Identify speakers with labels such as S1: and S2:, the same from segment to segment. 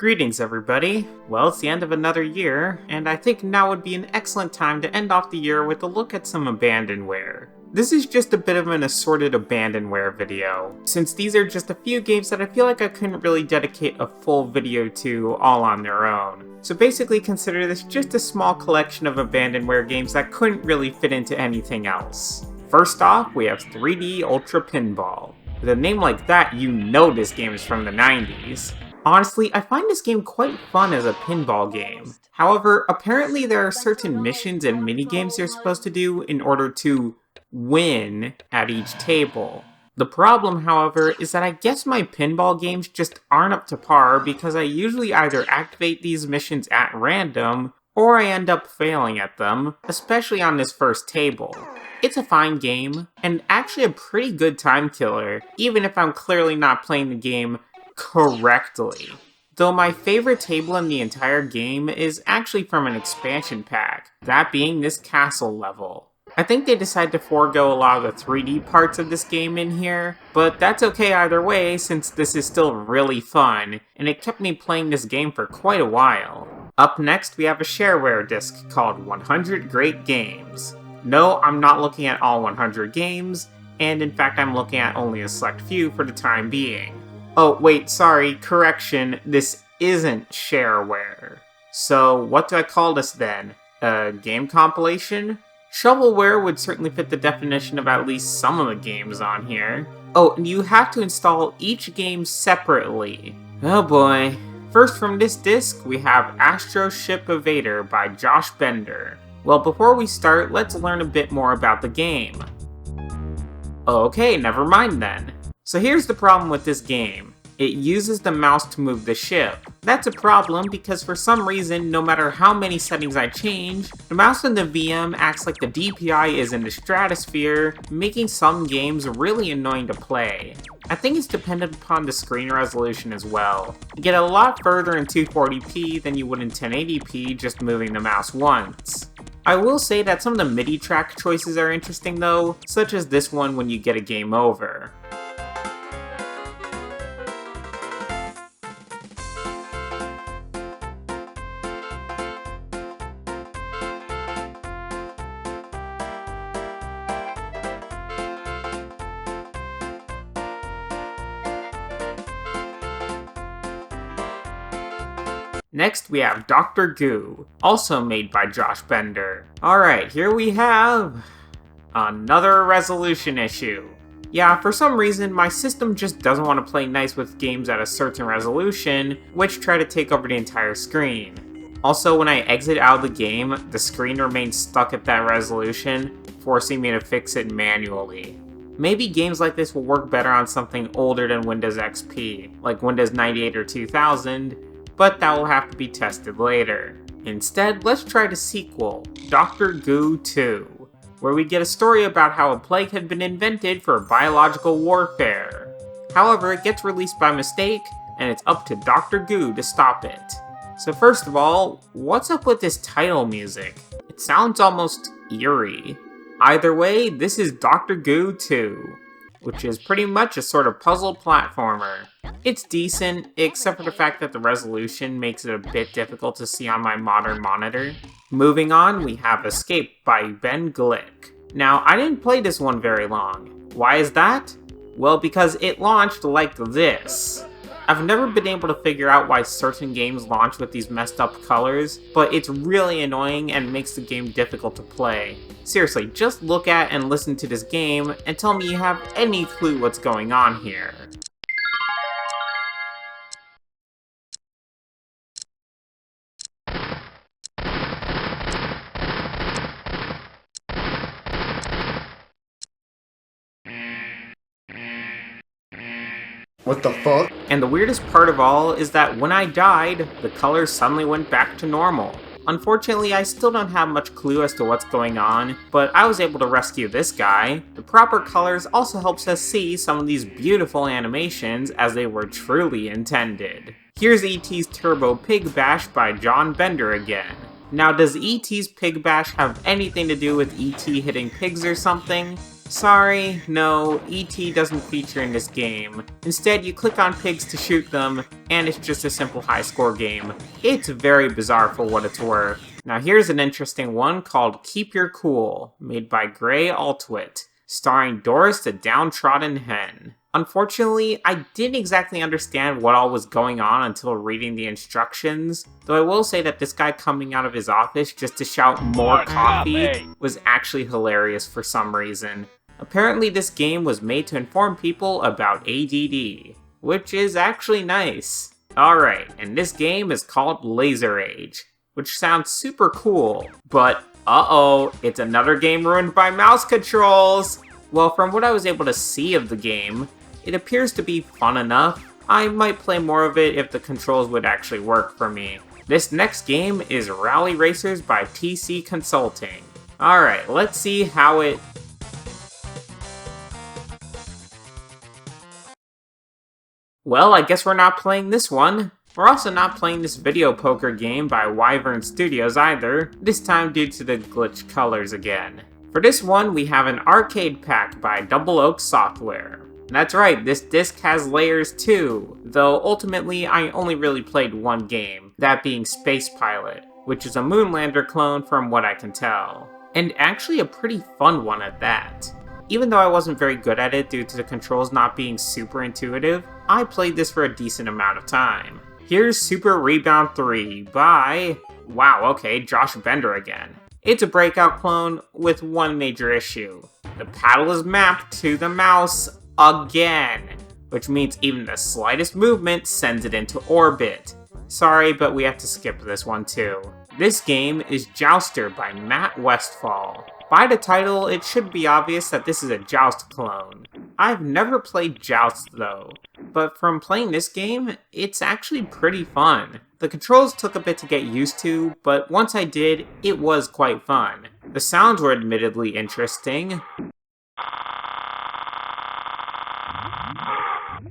S1: Greetings everybody. Well, it's the end of another year, and I think now would be an excellent time to end off the year with a look at some Abandonware. This is just a bit of an assorted Abandonware video, since these are just a few games that I feel like I couldn't really dedicate a full video to all on their own. So basically consider this just a small collection of Abandonware games that couldn't really fit into anything else. First off, we have 3D Ultra Pinball. With a name like that, you know this game is from the 90s. Honestly, I find this game quite fun as a pinball game. However, apparently there are certain missions and minigames you're supposed to do in order to win at each table. The problem, however, is that I guess my pinball games just aren't up to par because I usually either activate these missions at random, or I end up failing at them, especially on this first table. It's a fine game, and actually a pretty good time killer, even if I'm clearly not playing the game correctly. Though my favorite table in the entire game is actually from an expansion pack, that being this castle level. I think they decided to forego a lot of the 3D parts of this game in here, but that's okay either way since this is still really fun, and it kept me playing this game for quite a while. Up next we have a shareware disc called 100 Great Games. No, I'm not looking at all 100 games, and in fact I'm looking at only a select few for the time being. Oh, wait, sorry, correction, this isn't shareware. So, what do I call this then? A game compilation? Shovelware would certainly fit the definition of at least some of the games on here. Oh, and you have to install each game separately. Oh boy. First from this disc, we have Astro Ship Evader by Josh Bender. Well, before we start, let's learn a bit more about the game. Okay, never mind then. So here's the problem with this game. It uses the mouse to move the ship. That's a problem because for some reason, no matter how many settings I change, the mouse in the VM acts like the DPI is in the stratosphere, making some games really annoying to play. I think it's dependent upon the screen resolution as well. You get a lot further in 240p than you would in 1080p just moving the mouse once. I will say that some of the MIDI track choices are interesting though, such as this one when you get a game over. Next, we have Dr. Goo, also made by Josh Bender. Alright, here we have another resolution issue. Yeah, for some reason, my system just doesn't want to play nice with games at a certain resolution, which try to take over the entire screen. Also, when I exit out of the game, the screen remains stuck at that resolution, forcing me to fix it manually. Maybe games like this will work better on something older than Windows XP, like Windows 98 or 2000, but that will have to be tested later. Instead, let's try the sequel, Dr. Goo 2, where we get a story about how a plague had been invented for biological warfare. However, it gets released by mistake, and it's up to Dr. Goo to stop it. So first of all, what's up with this title music? It sounds almost eerie. Either way, this is Dr. Goo 2, which is pretty much a sort of puzzle platformer. It's decent, except for the fact that the resolution makes it a bit difficult to see on my modern monitor. Moving on, we have Escape by Ben Glick. Now, I didn't play this one very long. Why is that? Well, because it launched like this. I've never been able to figure out why certain games launch with these messed up colors, but it's really annoying and makes the game difficult to play. Seriously, just look at and listen to this game and tell me you have any clue what's going on here.
S2: What the fuck?
S1: And the weirdest part of all is that when I died, the colors suddenly went back to normal. Unfortunately, I still don't have much clue as to what's going on, but I was able to rescue this guy. The proper colors also helps us see some of these beautiful animations as they were truly intended. Here's E.T.'s Turbo Pig Bash by John Bender again. Now, does E.T.'s Pig Bash have anything to do with E.T. hitting pigs or something? Sorry, no, ET doesn't feature in this game. Instead, you click on pigs to shoot them, and it's just a simple high-score game. It's very bizarre for what it's worth. Now here's an interesting one called Keep Your Cool, made by Gray Altwit, starring Doris the Downtrodden Hen. Unfortunately, I didn't exactly understand what all was going on until reading the instructions, though I will say that this guy coming out of his office just to shout more coffee was actually hilarious for some reason. Apparently this game was made to inform people about ADD, which is actually nice. Alright, and this game is called Laser Age, which sounds super cool, but uh-oh, it's another game ruined by mouse controls! Well, from what I was able to see of the game, it appears to be fun enough. I might play more of it if the controls would actually work for me. This next game is Rally Racers by TC Consulting. Alright, let's see how it... Well, I guess we're not playing this one. We're also not playing this video poker game by Wyvern Studios either, this time due to the glitched colors again. For this one, we have an arcade pack by Double Oak Software. That's right, this disc has layers too, though ultimately I only really played one game, that being Space Pilot, which is a Moonlander clone from what I can tell. And actually a pretty fun one at that. Even though I wasn't very good at it due to the controls not being super intuitive, I played this for a decent amount of time. Here's Super Rebound 3 by... wow, okay, Josh Bender again. It's a Breakout clone with one major issue. The paddle is mapped to the mouse again, which means even the slightest movement sends it into orbit. Sorry, but we have to skip this one too. This game is Jouster by Matt Westfall. By the title, it should be obvious that this is a Joust clone. I've never played Joust though, but from playing this game, it's actually pretty fun. The controls took a bit to get used to, but once I did, it was quite fun. The sounds were admittedly interesting.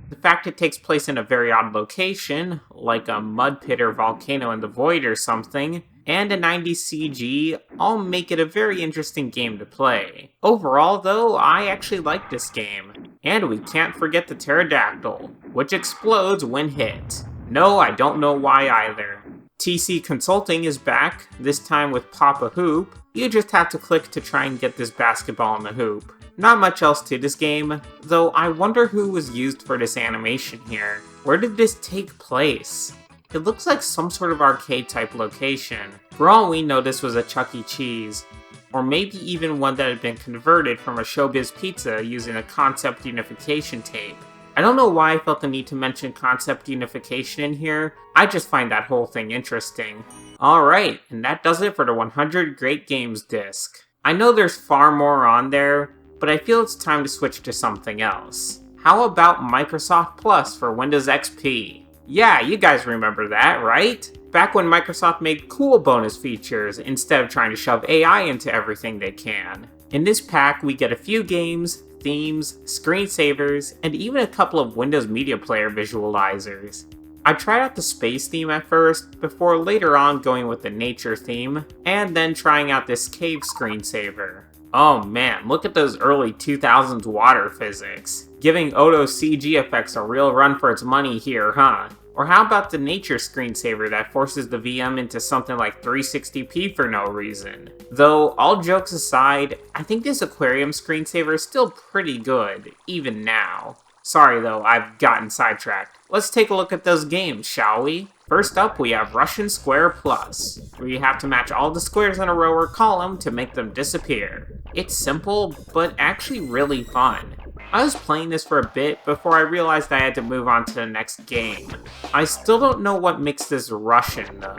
S1: The fact it takes place in a very odd location, like a mud pit or volcano in the void or something, and a 90s CG all make it a very interesting game to play. Overall though, I actually like this game. And we can't forget the pterodactyl, which explodes when hit. No, I don't know why either. TC Consulting is back, this time with Pop a Hoop. You just have to click to try and get this basketball in the hoop. Not much else to this game, though I wonder who was used for this animation here. Where did this take place? It looks like some sort of arcade-type location. For all we know, this was a Chuck E. Cheese. Or maybe even one that had been converted from a Showbiz Pizza using a concept unification tape. I don't know why I felt the need to mention concept unification in here, I just find that whole thing interesting. Alright, and that does it for the 100 Great Games disc. I know there's far more on there, but I feel it's time to switch to something else. How about Microsoft Plus for Windows XP? Yeah, you guys remember that, right? Back when Microsoft made cool bonus features instead of trying to shove AI into everything they can. In this pack, we get a few games, themes, screensavers, and even a couple of Windows Media Player visualizers. I tried out the space theme at first, before later on going with the nature theme, and then trying out this cave screensaver. Oh man, look at those early 2000s water physics. Giving Odo CG effects a real run for its money here, huh? Or how about the nature screensaver that forces the VM into something like 360p for no reason? Though, all jokes aside, I think this aquarium screensaver is still pretty good, even now. Sorry though, I've gotten sidetracked. Let's take a look at those games, shall we? First up, we have Russian Square Plus, where you have to match all the squares in a row or column to make them disappear. It's simple, but actually really fun. I was playing this for a bit before I realized I had to move on to the next game. I still don't know what makes this Russian though.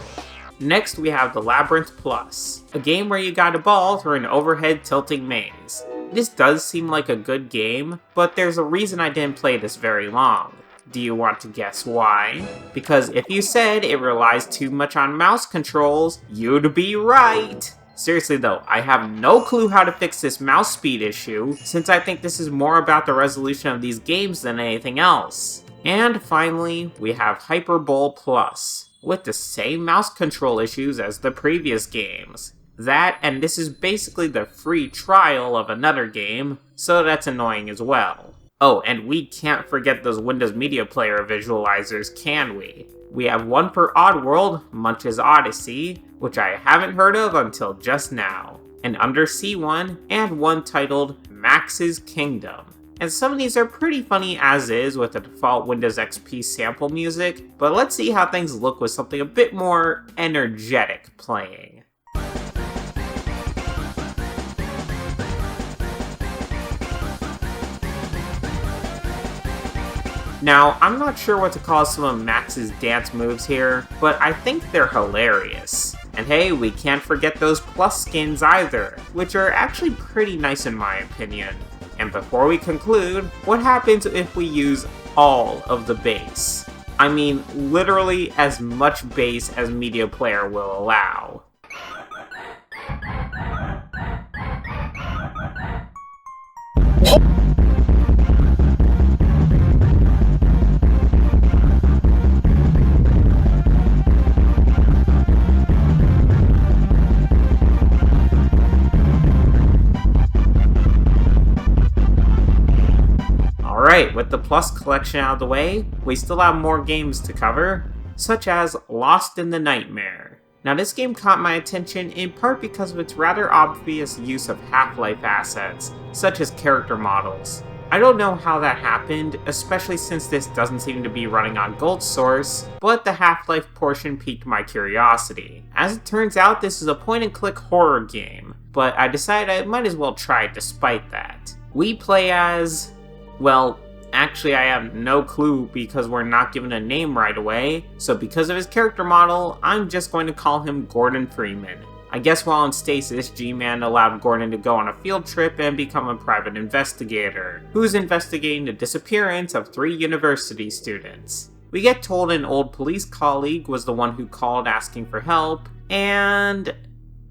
S1: Next we have the Labyrinth Plus, a game where you guide a ball through an overhead tilting maze. This does seem like a good game, but there's a reason I didn't play this very long. Do you want to guess why? Because if you said it relies too much on mouse controls, you'd be right! Seriously though, I have no clue how to fix this mouse speed issue, since I think this is more about the resolution of these games than anything else. And finally, we have Hyper Bowl Plus, with the same mouse control issues as the previous games. That, and this is basically the free trial of another game, so that's annoying as well. Oh, and we can't forget those Windows Media Player visualizers, can we? We have one for Oddworld, Munch's Odyssey, which I haven't heard of until just now, an Undersea one, and one titled Max's Kingdom. And some of these are pretty funny as is with the default Windows XP sample music, but let's see how things look with something a bit more energetic playing. Now, I'm not sure what to call some of Max's dance moves here, but I think they're hilarious. And hey, we can't forget those plus skins either, which are actually pretty nice in my opinion. And before we conclude, what happens if we use all of the bass? I mean, literally as much bass as Media Player will allow. Alright, with the Plus collection out of the way, we still have more games to cover, such as Lost in the Nightmare. Now this game caught my attention in part because of its rather obvious use of Half-Life assets, such as character models. I don't know how that happened, especially since this doesn't seem to be running on Gold Source, but the Half-Life portion piqued my curiosity. As it turns out, this is a point-and-click horror game, but I decided I might as well try it despite that. We play as... well, actually I have no clue because we're not given a name right away, so because of his character model, I'm just going to call him Gordon Freeman. I guess while in stasis, G-Man allowed Gordon to go on a field trip and become a private investigator, who's investigating the disappearance of 3 university students. We get told an old police colleague was the one who called asking for help, and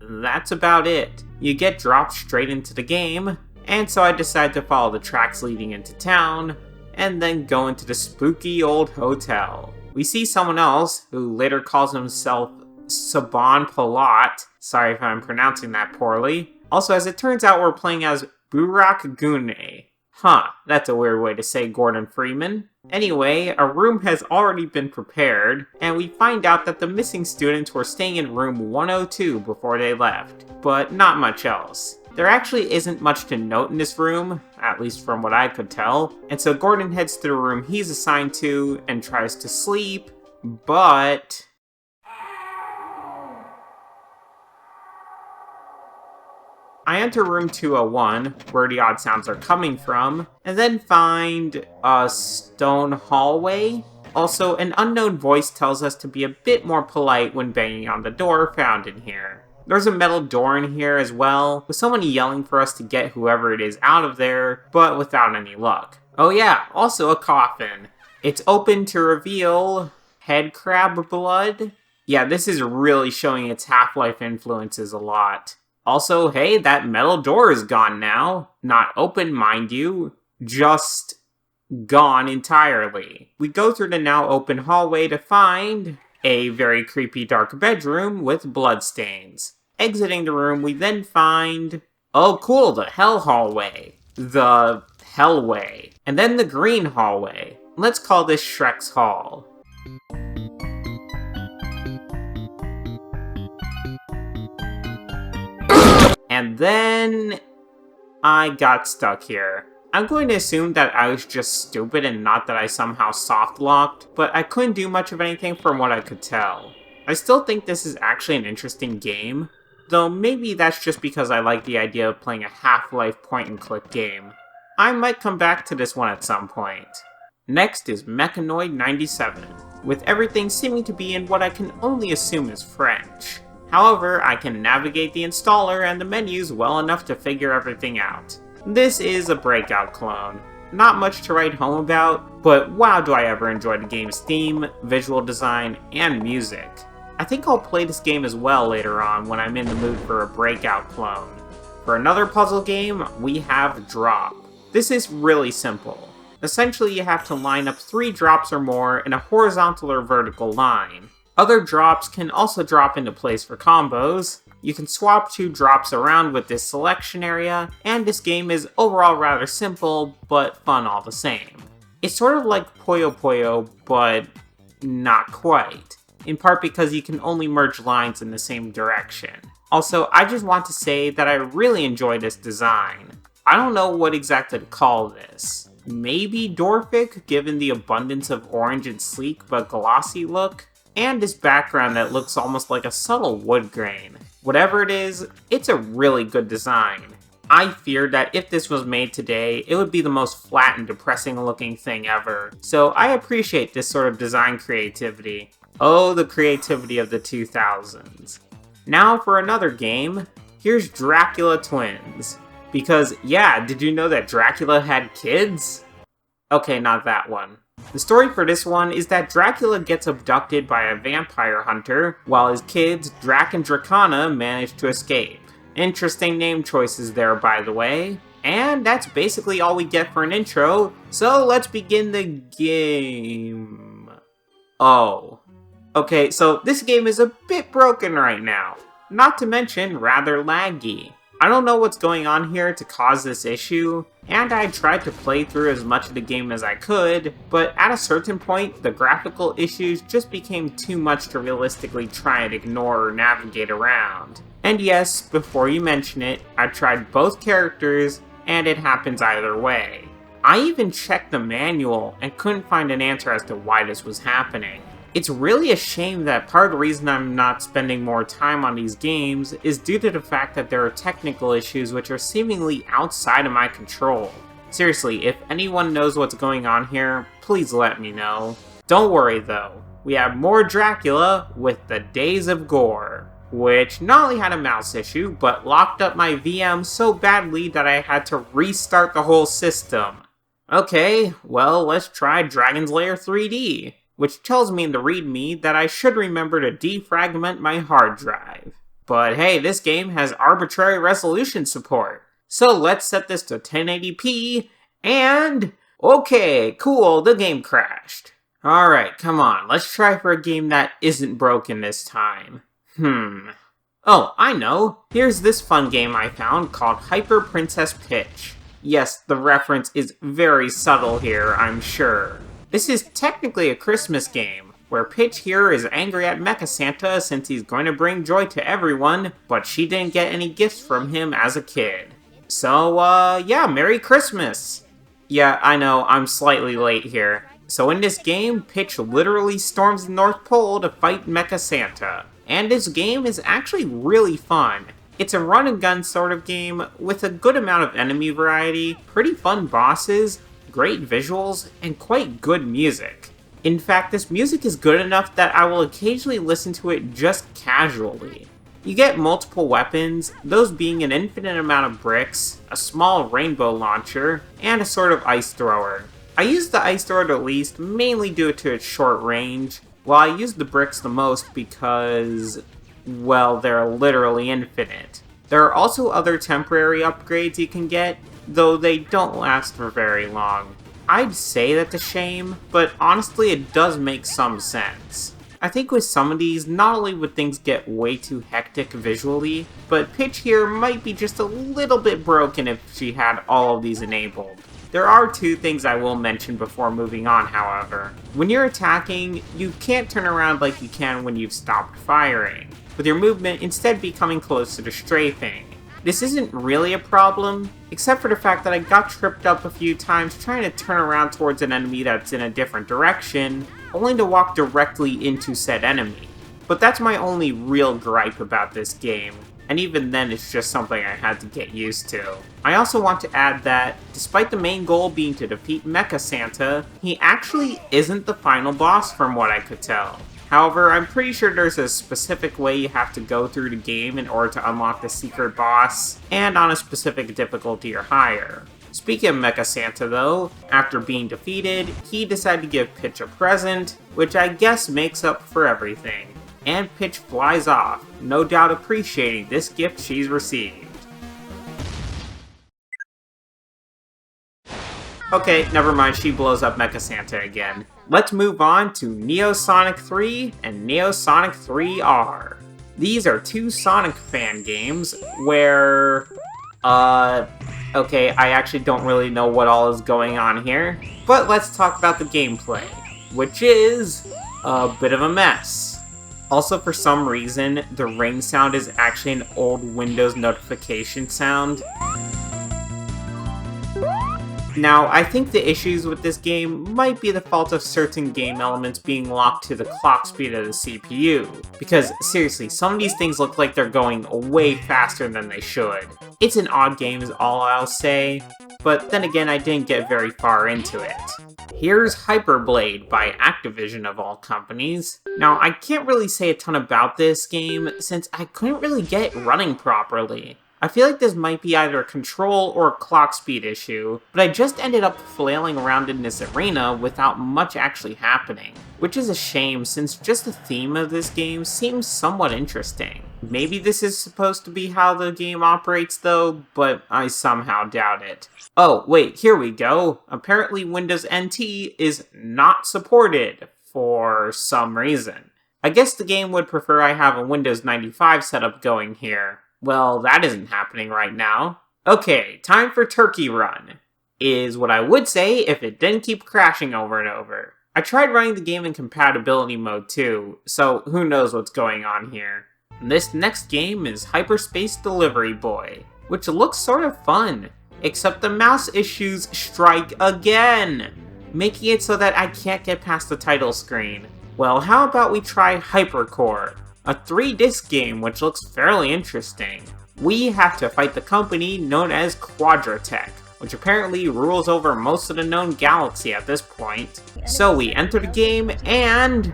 S1: that's about it. You get dropped straight into the game, and so I decided to follow the tracks leading into town, and then go into the spooky old hotel. We see someone else, who later calls himself Saban Palat. Sorry if I'm pronouncing that poorly. Also, as it turns out, we're playing as Burak Gune. Huh, that's a weird way to say Gordon Freeman. Anyway, a room has already been prepared, and we find out that the missing students were staying in room 102 before they left, but not much else. There actually isn't much to note in this room, at least from what I could tell, and so Gordon heads to the room he's assigned to and tries to sleep, but... I enter room 201, where the odd sounds are coming from, and then find a stone hallway. Also, an unknown voice tells us to be a bit more polite when banging on the door found in here. There's a metal door in here as well, with someone yelling for us to get whoever it is out of there, but without any luck. Oh yeah, also a coffin. It's open to reveal head crab blood. Yeah, this is really showing its Half-Life influences a lot. Also, hey, that metal door is gone now. Not open, mind you, just gone entirely. We go through the now open hallway to find a very creepy dark bedroom with bloodstains. Exiting the room, we then find... oh cool, the hell hallway. The hellway. And then the green hallway. Let's call this Shrek's Hall. And then... I got stuck here. I'm going to assume that I was just stupid and not that I somehow soft-locked, but I couldn't do much of anything from what I could tell. I still think this is actually an interesting game, though maybe that's just because I like the idea of playing a Half-Life point-and-click game. I might come back to this one at some point. Next is Mechanoid 97, with everything seeming to be in what I can only assume is French. However, I can navigate the installer and the menus well enough to figure everything out. This is a Breakout clone. Not much to write home about, but wow do I ever enjoy the game's theme, visual design, and music. I think I'll play this game as well later on when I'm in the mood for a Breakout clone. For another puzzle game, we have Drop. This is really simple. Essentially, you have to line up 3 drops or more in a horizontal or vertical line. Other drops can also drop into place for combos, You can swap 2 drops around with this selection area, and this game is overall rather simple, but fun all the same. It's sort of like Puyo Puyo, but not quite, in part because you can only merge lines in the same direction. Also, I just want to say that I really enjoy this design. I don't know what exactly to call this. Maybe Dorfic, given the abundance of orange and sleek but glossy look, and this background that looks almost like a subtle wood grain. Whatever it is, it's a really good design. I feared that if this was made today, it would be the most flat and depressing looking thing ever, so I appreciate this sort of design creativity. Oh, the creativity of the 2000s. Now for another game, here's Dracula Twins. Because, yeah, did you know that Dracula had kids? Okay, not that one. The story for this one is that Dracula gets abducted by a vampire hunter, while his kids, Drac and Dracana, manage to escape. Interesting name choices there, by the way. And that's basically all we get for an intro, so let's begin the game. Oh. Okay, so this game is a bit broken right now. Not to mention, rather laggy. I don't know what's going on here to cause this issue, and I tried to play through as much of the game as I could, but at a certain point, the graphical issues just became too much to realistically try and ignore or navigate around. And yes, before you mention it, I tried both characters, and it happens either way. I even checked the manual and couldn't find an answer as to why this was happening. It's really a shame that part of the reason I'm not spending more time on these games is due to the fact that there are technical issues which are seemingly outside of my control. Seriously, if anyone knows what's going on here, please let me know. Don't worry though, we have more Dracula with the Days of Gore, which not only had a mouse issue, but locked up my VM so badly that I had to restart the whole system. Okay, well let's try Dragon's Lair 3D. Which tells me in the README that I should remember to defragment my hard drive. But hey, this game has arbitrary resolution support. So let's set this to 1080p, and... okay, cool, the game crashed. Alright, come on, let's try for a game that isn't broken this time. Oh, I know! Here's this fun game I found called Hyper Princess Peach. Yes, the reference is very subtle here, I'm sure. This is technically a Christmas game, where Peach here is angry at Mecha Santa since he's going to bring joy to everyone, but she didn't get any gifts from him as a kid. So, yeah, Merry Christmas! Yeah, I know, I'm slightly late here. So in this game, Peach literally storms the North Pole to fight Mecha Santa. And this game is actually really fun. It's a run and gun sort of game with a good amount of enemy variety, pretty fun bosses, great visuals, and quite good music. In fact, this music is good enough that I will occasionally listen to it just casually. You get multiple weapons, those being an infinite amount of bricks, a small rainbow launcher, and a sort of ice thrower. I use the ice thrower the least, mainly due to its short range, while I use the bricks the most because, well, they're literally infinite. There are also other temporary upgrades you can get, though they don't last for very long. I'd say that's a shame, but honestly it does make some sense. I think with some of these, not only would things get way too hectic visually, but Peach here might be just a little bit broken if she had all of these enabled. There are 2 things I will mention before moving on, however. When you're attacking, you can't turn around like you can when you've stopped firing, with your movement instead becoming closer to strafing. This isn't really a problem, except for the fact that I got tripped up a few times trying to turn around towards an enemy that's in a different direction, only to walk directly into said enemy. But that's my only real gripe about this game, and even then it's just something I had to get used to. I also want to add that, despite the main goal being to defeat Mecha Santa, he actually isn't the final boss from what I could tell. However, I'm pretty sure there's a specific way you have to go through the game in order to unlock the secret boss, and on a specific difficulty or higher. Speaking of Mecha Santa though, after being defeated, he decided to give Peach a present, which I guess makes up for everything. And Peach flies off, no doubt appreciating this gift she's received. Okay, never mind, she blows up Mecha Santa again. Let's move on to Neo Sonic 3 and Neo Sonic 3R. These are two Sonic fan games where, okay, I actually don't really know what all is going on here, but let's talk about the gameplay, which is a bit of a mess. Also, for some reason, the ring sound is actually an old Windows notification sound. Now, I think the issues with this game might be the fault of certain game elements being locked to the clock speed of the CPU, because seriously, some of these things look like they're going way faster than they should. It's an odd game is all I'll say, but then again I didn't get very far into it. Here's Hyperblade by Activision of all companies. Now, I can't really say a ton about this game since I couldn't really get it running properly. I feel like this might be either a control or a clock speed issue, but I just ended up flailing around in this arena without much actually happening, which is a shame since just the theme of this game seems somewhat interesting. Maybe this is supposed to be how the game operates though, but I somehow doubt it. Oh, wait, here we go. Apparently Windows NT is not supported for some reason. I guess the game would prefer I have a Windows 95 setup going here. Well, that isn't happening right now. Okay, time for Turkey Run, is what I would say if it didn't keep crashing over and over. I tried running the game in compatibility mode too, so who knows what's going on here. This next game is Hyperspace Delivery Boy, which looks sort of fun, except the mouse issues strike again, making it so that I can't get past the title screen. Well, how about we try Hypercore? A 3-disc game which looks fairly interesting. We have to fight the company known as Quadratech, which apparently rules over most of the known galaxy at this point. So we enter the game and...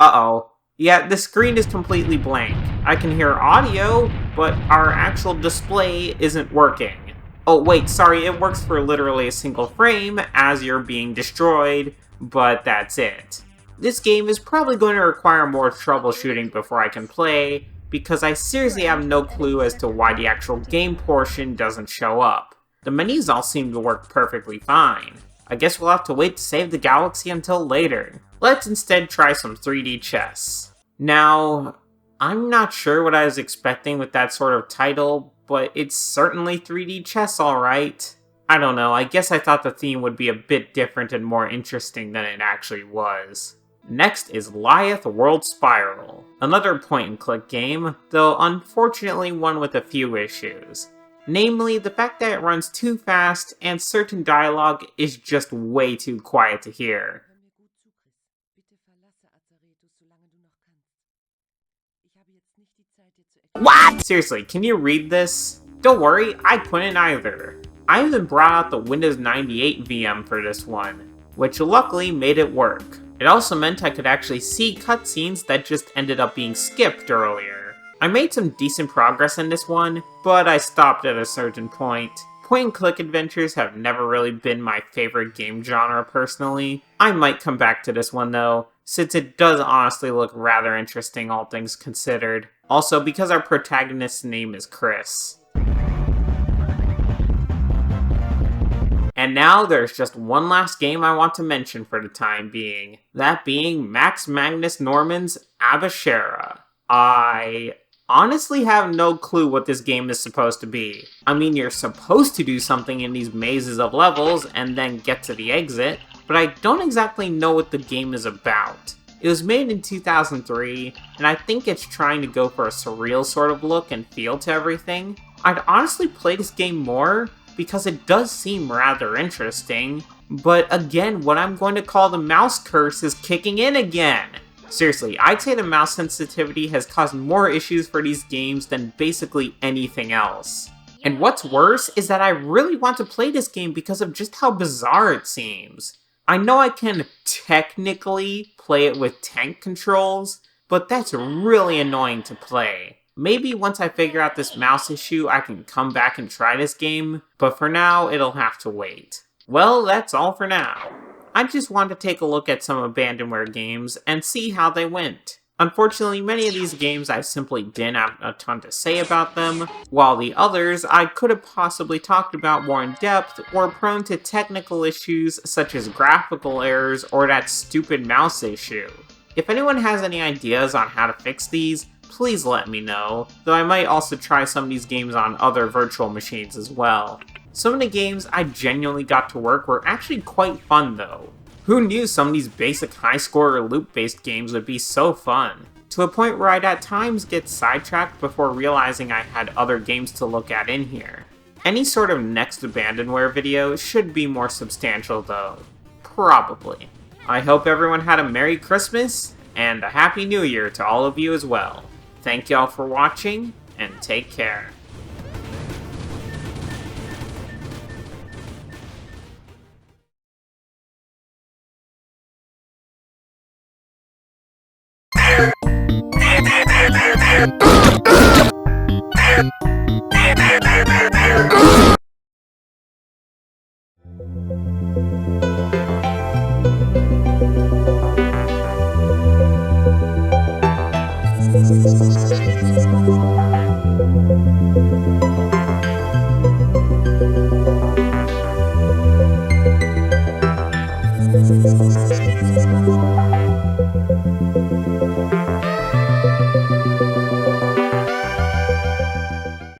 S1: uh-oh. Yeah, the screen is completely blank. I can hear audio, but our actual display isn't working. Oh wait, sorry, it works for literally a single frame as you're being destroyed, but that's it. This game is probably going to require more troubleshooting before I can play, because I seriously have no clue as to why the actual game portion doesn't show up. The menus all seem to work perfectly fine. I guess we'll have to wait to save the galaxy until later. Let's instead try some 3D chess. Now, I'm not sure what I was expecting with that sort of title, but it's certainly 3D chess alright. I don't know, I guess I thought the theme would be a bit different and more interesting than it actually was. Next is Lyeth World Spiral, another point-and-click game, though unfortunately one with a few issues. Namely, the fact that it runs too fast and certain dialogue is just way too quiet to hear. What? Seriously, can you read this? Don't worry, I couldn't either. I even brought out the Windows 98 VM for this one, which luckily made it work. It also meant I could actually see cutscenes that just ended up being skipped earlier. I made some decent progress in this one, but I stopped at a certain point. Point-and-click adventures have never really been my favorite game genre personally. I might come back to this one though, since it does honestly look rather interesting all things considered. Also, because our protagonist's name is Chris. And now there's just one last game I want to mention for the time being, that being Max Magnus Norman's Abashera. I honestly have no clue what this game is supposed to be. I mean, you're supposed to do something in these mazes of levels and then get to the exit, but I don't exactly know what the game is about. It was made in 2003, and I think it's trying to go for a surreal sort of look and feel to everything. I'd honestly play this game more, because it does seem rather interesting, but again, what I'm going to call the mouse curse is kicking in again. Seriously, I'd say the mouse sensitivity has caused more issues for these games than basically anything else. And what's worse is that I really want to play this game because of just how bizarre it seems. I know I can technically play it with tank controls, but that's really annoying to play. Maybe once I figure out this mouse issue, I can come back and try this game, but for now, it'll have to wait. Well, that's all for now. I just wanted to take a look at some Abandonware games and see how they went. Unfortunately, many of these games I simply didn't have a ton to say about them, while the others I could have possibly talked about more in depth were prone to technical issues such as graphical errors or that stupid mouse issue. If anyone has any ideas on how to fix these, please let me know, though I might also try some of these games on other virtual machines as well. Some of the games I genuinely got to work were actually quite fun though. Who knew some of these basic high-score or loop-based games would be so fun? To a point where I'd at times get sidetracked before realizing I had other games to look at in here. Any sort of next Abandonware video should be more substantial though. Probably. I hope everyone had a Merry Christmas, and a Happy New Year to all of you as well. Thank y'all for watching, and take care.